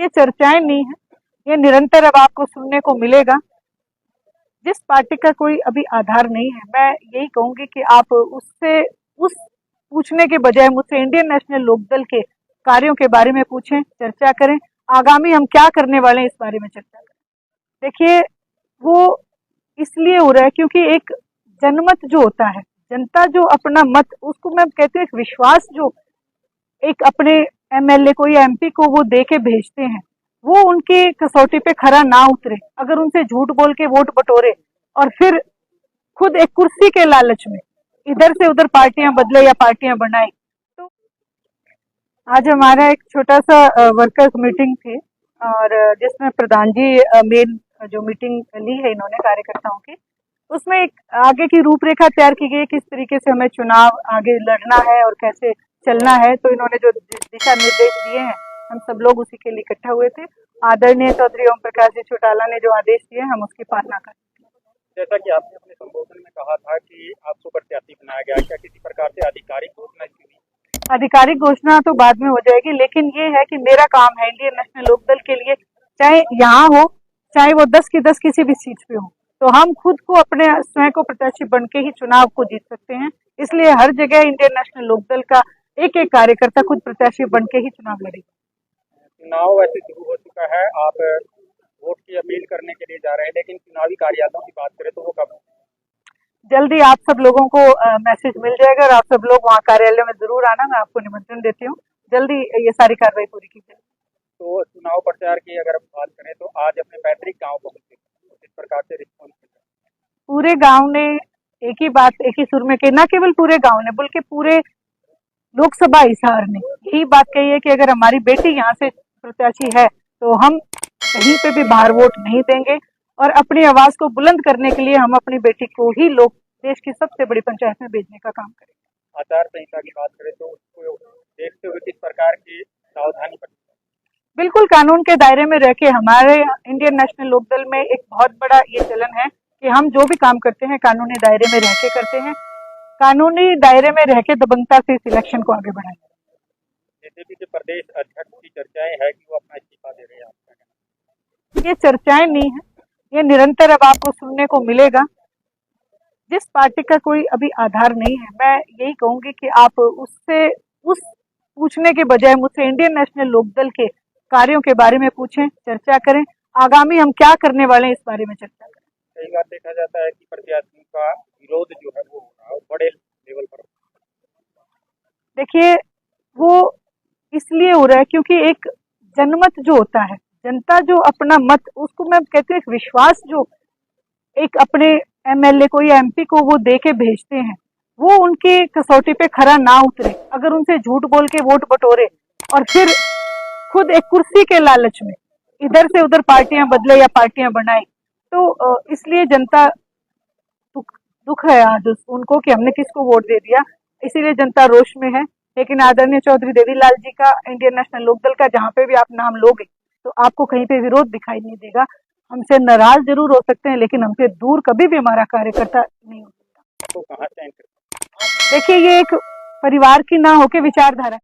ये चर्चाएं नहीं है, ये निरंतर अब आपको सुनने को मिलेगा। जिस पार्टी का कोई अभी आधार नहीं है, मैं यही कहूंगी कि आप उससे उस पूछने के बजाय मुझसे इंडियन नेशनल लोकदल के कार्यों के बारे में पूछें, चर्चा करें, आगामी हम क्या करने वाले हैं इस बारे में चर्चा करें। देखिए, वो इसलिए हो रहा है क्योंकि एक जनमत जो होता है, जनता जो अपना मत, उसको मैं कहती हूँ एक विश्वास, जो एक अपने एमएलए को या एमपी को वो दे के भेजते हैं, वो उनकी कसौटी पे खरा ना उतरे, अगर उनसे झूठ बोल के वोट बटोरे और फिर खुद एक कुर्सी के लालच में इधर से उधर पार्टियां बदले या पार्टियां बनाए। तो आज हमारा एक छोटा सा वर्कर्स मीटिंग थी, और जिसमें प्रधान जी मेन जो मीटिंग ली है इन्होंने कार्यकर्ताओं की, उसमें एक आगे की रूपरेखा तैयार की गई, किस तरीके से हमें चुनाव आगे लड़ना है और कैसे चलना है। तो इन्होंने जो दिशा निर्देश दिए हैं, हम सब लोग उसी के लिए इकट्ठा हुए थे। आदरणीय चौधरी ओम प्रकाश जी चौटाला ने जो आदेश दिए, हम उसकी पालना करें। जैसा कि आपने अपने संबोधन में कहा था कि आपको प्रत्याशी बनाया गया, क्या किसी प्रकार से आधिकारिक घोषणा की हुई? आधिकारिक घोषणा तो बाद में हो जाएगी, लेकिन ये है कि मेरा काम है इंडियन नेशनल लोकदल के लिए, चाहे यहाँ हो चाहे वो 10 की 10 किसी भी सीट पे हो, तो हम खुद को अपने स्वयं को प्रत्याशी बन के ही चुनाव को जीत सकते हैं। इसलिए हर जगह इंडियन नेशनल लोकदल का एक एक कार्यकर्ता खुद प्रत्याशी बन के ही चुनाव लड़ेगा। चुनाव वैसे शुरू हो चुका है, आप वोट की अपील करने के लिए जा रहे हैं, लेकिन चुनावी कार्यालयों की बात करें तो वो कब? जल्दी आप सब लोगों को मैसेज मिल जाएगा और आप सब लोग वहाँ कार्यालय में जरूर आना, मैं आपको निमंत्रण देती हूँ। जल्दी ये सारी कार्रवाई पूरी की जाएगी। तो चुनाव प्रचार की अगर हम बात करें तो आज अपने पैतृक गांव पहुंचे, किस प्रकार से रिस्पॉन्स मिल रहा है? पूरे गांव ने एक ही बात, एक ही सुर में कही, न केवल पूरे गांव ने बल्कि पूरे लोकसभा हिसार ने यही बात कही है कि अगर हमारी बेटी यहाँ से प्रत्याशी है तो हम कहीं पे भी बाहर वोट नहीं देंगे, और अपनी आवाज को बुलंद करने के लिए हम अपनी बेटी को ही लोग देश की सबसे बड़ी पंचायत में भेजने का काम करेंगे। आचार संहिता की बात करें तो उसको देखते हुए किस प्रकार की सावधानी बरतें? बिल्कुल कानून के दायरे में रह के, हमारे इंडियन नेशनल लोकदल में एक बहुत बड़ा ये चलन है कि हम जो भी काम करते हैं कानूनी दायरे में रह के करते हैं, कानूनी दायरे में रह के दबंगता से इस इलेक्शन को आगे बढ़ाएंगे। जेजेपी के प्रदेश अध्यक्ष की चर्चाएं है कि वो अपना इस्तीफा दे रहे हैं, आपका कहना? ये चर्चाएं नहीं है, ये निरंतर अब आपको सुनने को मिलेगा। जिस पार्टी का कोई अभी आधार नहीं है, मैं यही कहूंगी कि आप उससे उस पूछने के बजाय मुझसे इंडियन नेशनल लोकदल के कार्यों के बारे में पूछें, चर्चा करें, आगामी हम क्या करने वाले हैं इस बारे में चर्चा करें। कई बार देखा जाता है कि प्रत्याशियों का विरोध जो है वो हो रहा है बड़े लेवल पर। देखिए, वो इसलिए हो रहा है क्योंकि एक जनमत जो होता है, जनता जो अपना मत, उसको मैं कहती हूँ एक विश्वास, जो एक अपने एमएलए को या एमपी को वो दे के भेजते हैं, वो उनकी कसौटी पे खरा ना उतरे, अगर उनसे झूठ बोल के वोट बटोरे और फिर खुद एक कुर्सी के लालच में इधर से उधर पार्टियां बदले या पार्टियां बनाए। तो इसलिए जनता दुख है आज उनको कि हमने किसको वोट दे दिया, इसीलिए जनता रोष में है। लेकिन आदरणीय चौधरी देवीलाल जी का, इंडियन नेशनल लोकदल का, जहाँ पे भी आप नाम लोगे तो आपको कहीं पे विरोध दिखाई नहीं देगा। हमसे नाराज जरूर हो सकते हैं, लेकिन हमसे दूर कभी भी हमारा कार्यकर्ता नहीं हो सकता। तो कहाँ से? देखिए, ये एक परिवार की ना होके विचारधारा